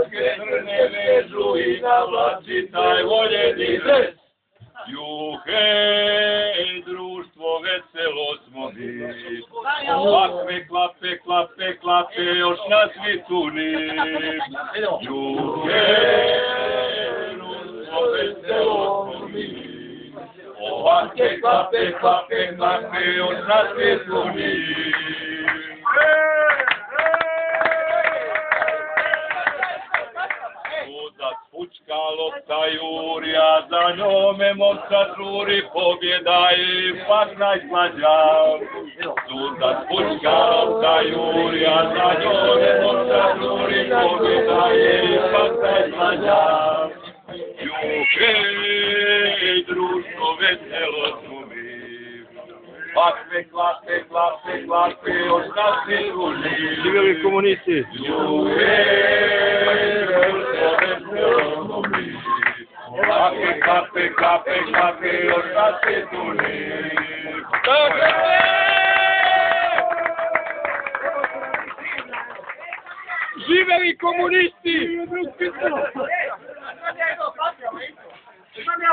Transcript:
Hrvatske crne vežu i navlači taj voljeni dres. Juhej, društvo veselo smo mi, ovakve klape, klape, klape, još na svitu ni. Juhej, društvo veselo smo mi, ovakve klape, klape, klape, još na svitu ni. Pučka lopta jurija, za njome momčad žuri, pobjeda je ipak najslađa. Sudac pučka lopta jurija, za njome momčad žuri, pobjeda je ipak najslađa. Juhej, društvo veselo smo mi, ovakve klape, klape, klape, još nas svi druži. Živjeli komunisti! Juhej, društvo veselo smo mi, ovakve klape, klape, klape, još nas svi druži. Živjeli komunisti!